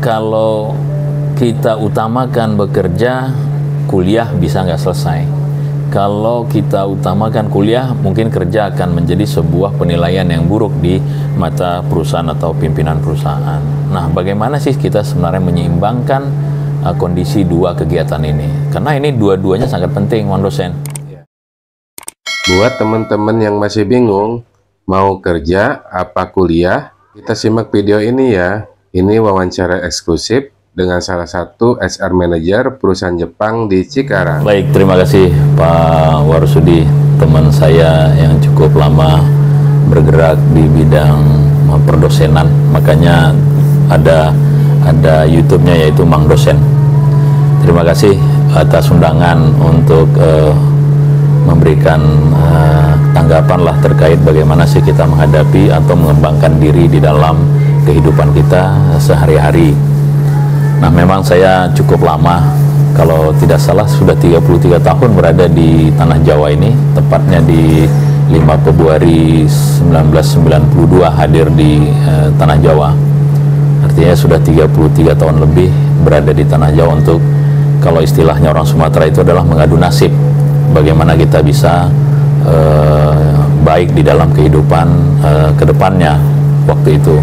kalau kita utamakan bekerja, kuliah bisa nggak selesai. Kalau kita utamakan kuliah, mungkin kerja akan menjadi sebuah penilaian yang buruk di mata perusahaan atau pimpinan perusahaan. Nah, bagaimana sih kita sebenarnya menyeimbangkan kondisi dua kegiatan ini? Karena ini dua-duanya sangat penting, Bang Dosen. Buat teman-teman yang masih bingung, mau kerja apa kuliah, kita simak video ini ya. Ini wawancara eksklusif dengan salah satu HR Manager perusahaan Jepang di Cikarang. Baik, terima kasih Pak Warsudi, teman saya yang cukup lama bergerak di bidang perdosenan. Makanya ada YouTube-nya yaitu Mang Dosen. Terima kasih atas undangan untuk memberikan tanggapan lah terkait bagaimana sih kita menghadapi atau mengembangkan diri di dalam kehidupan kita sehari-hari. Nah, memang saya cukup lama, kalau tidak salah sudah 33 tahun berada di Tanah Jawa ini, tepatnya di 5 Februari 1992 hadir di Tanah Jawa. Artinya sudah 33 tahun lebih berada di Tanah Jawa untuk, kalau istilahnya orang Sumatera itu adalah mengadu nasib, bagaimana kita bisa baik di dalam kehidupan kedepannya waktu itu.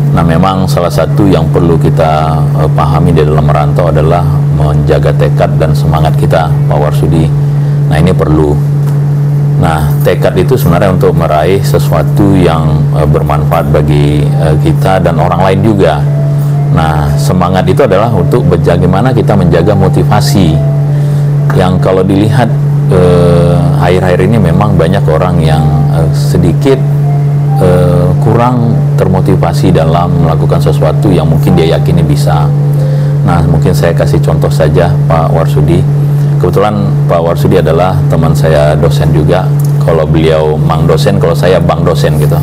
Nah, memang salah satu yang perlu kita pahami di dalam merantau adalah menjaga tekad dan semangat kita, Pak Warsudi. Nah, ini perlu. Nah, tekad itu sebenarnya untuk meraih sesuatu yang bermanfaat bagi kita dan orang lain juga. Nah, semangat itu adalah untuk bagaimana kita menjaga motivasi. Yang kalau dilihat akhir-akhir ini memang banyak orang yang sedikit kurang termotivasi dalam melakukan sesuatu yang mungkin dia yakini bisa. Nah, mungkin saya kasih contoh saja Pak Warsudi. Kebetulan Pak Warsudi adalah teman saya dosen juga. Kalau beliau Mang Dosen, kalau saya Bang Dosen gitu.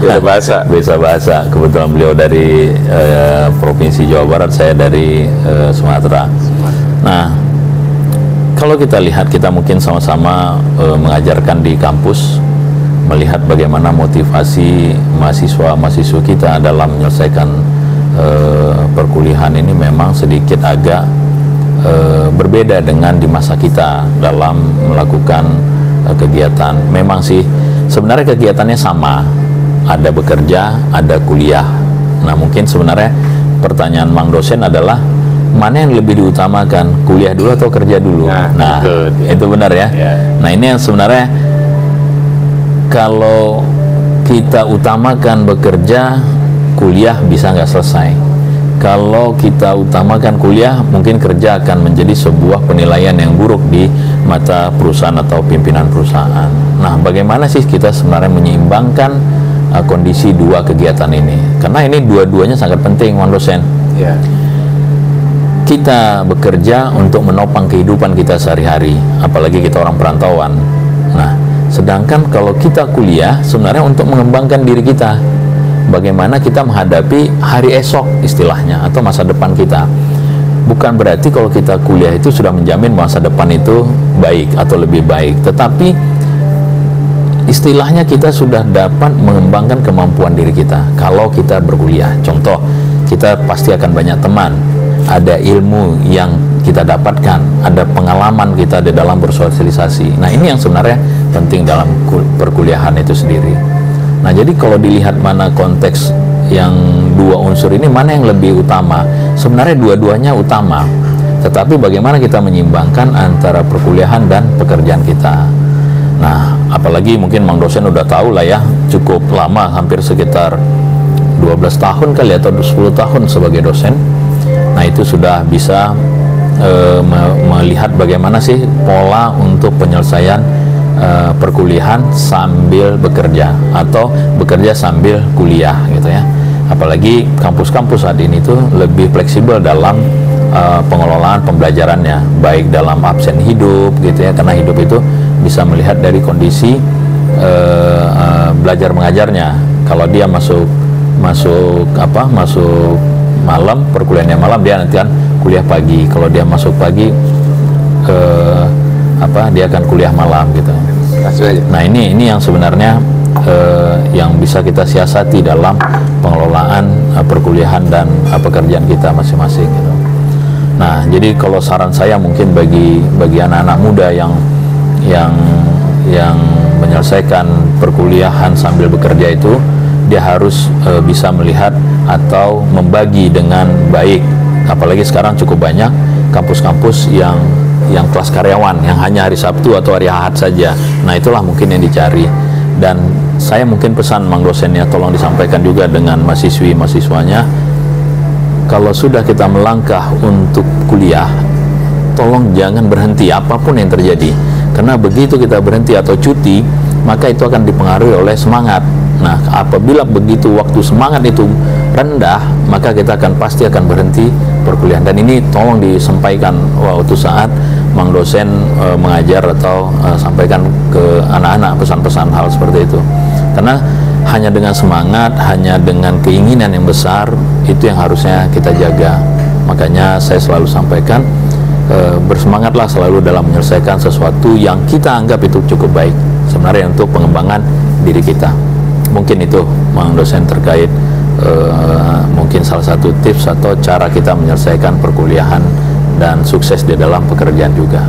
Beda bahasa. Beda bahasa. Kebetulan beliau dari Provinsi Jawa Barat, saya dari Sumatera. Nah, kalau kita lihat, kita mungkin sama-sama mengajarkan di kampus, melihat bagaimana motivasi mahasiswa-mahasiswa kita dalam menyelesaikan perkuliahan ini memang sedikit agak berbeda dengan di masa kita dalam melakukan kegiatan. Memang sih sebenarnya kegiatannya sama, ada bekerja, ada kuliah. Nah, mungkin sebenarnya pertanyaan Mang Dosen adalah mana yang lebih diutamakan, kuliah dulu atau kerja dulu? Nah, itu benar ya. Nah, ini yang sebenarnya kalau kita utamakan bekerja, kuliah bisa nggak selesai. Kalau kita utamakan kuliah, mungkin kerja akan menjadi sebuah penilaian yang buruk di mata perusahaan atau pimpinan perusahaan. Nah, bagaimana sih kita sebenarnya menyeimbangkan kondisi dua kegiatan ini? Karena ini dua-duanya sangat penting, Bang Dosen. Kita bekerja untuk menopang kehidupan kita sehari-hari, apalagi kita orang perantauan. Nah, sedangkan kalau kita kuliah sebenarnya untuk mengembangkan diri kita, bagaimana kita menghadapi hari esok istilahnya, atau masa depan kita. Bukan berarti kalau kita kuliah itu sudah menjamin masa depan itu baik atau lebih baik, tetapi istilahnya kita sudah dapat mengembangkan kemampuan diri kita kalau kita berkuliah. Contoh, kita pasti akan banyak teman, ada ilmu yang kita dapatkan, ada pengalaman kita di dalam bersosialisasi. Nah, ini yang sebenarnya penting dalam perkuliahan itu sendiri. Nah, jadi kalau dilihat mana konteks yang dua unsur ini, mana yang lebih utama? Sebenarnya dua-duanya utama, tetapi bagaimana kita menyeimbangkan antara perkuliahan dan pekerjaan kita. Nah, apalagi mungkin Mang Dosen udah tahu lah ya, cukup lama, hampir sekitar 12 tahun kali atau 10 tahun sebagai dosen. Nah, itu sudah bisa melihat bagaimana sih pola untuk penyelesaian perkuliahan sambil bekerja atau bekerja sambil kuliah gitu ya. Apalagi kampus-kampus saat ini tuh lebih fleksibel dalam pengelolaan pembelajarannya, baik dalam absen hidup gitu ya, karena hidup itu bisa melihat dari kondisi belajar mengajarnya. Kalau dia masuk malam, perkuliahannya malam, dia nanti kan kuliah pagi. Kalau dia masuk pagi, dia akan kuliah malam gitu. Nah, ini yang sebenarnya yang bisa kita siasati dalam pengelolaan perkuliahan perkuliahan dan pekerjaan kita masing-masing gitu. Nah, jadi kalau saran saya mungkin bagi anak-anak muda yang menyelesaikan perkuliahan sambil bekerja itu, dia harus bisa melihat atau membagi dengan baik. Apalagi sekarang cukup banyak kampus-kampus yang kelas karyawan, yang hanya hari Sabtu atau hari Ahad saja. Nah, itulah mungkin yang dicari. Dan saya mungkin pesan Mang dosennya, tolong disampaikan juga dengan mahasiswi-mahasiswanya, kalau sudah kita melangkah untuk kuliah, tolong jangan berhenti apapun yang terjadi. Karena begitu kita berhenti atau cuti, maka itu akan dipengaruhi oleh semangat. Nah, apabila begitu waktu semangat itu rendah, maka kita pasti akan berhenti perkuliahan. Dan ini tolong disampaikan waktu saat Mang dosen mengajar atau sampaikan ke anak-anak pesan-pesan hal seperti itu. Karena hanya dengan semangat, hanya dengan keinginan yang besar, itu yang harusnya kita jaga. Makanya saya selalu sampaikan, bersemangatlah selalu dalam menyelesaikan sesuatu yang kita anggap itu cukup baik sebenarnya untuk pengembangan diri kita. Mungkin itu Mang dosen terkait mungkin salah satu tips atau cara kita menyelesaikan perkuliahan dan sukses di dalam pekerjaan juga.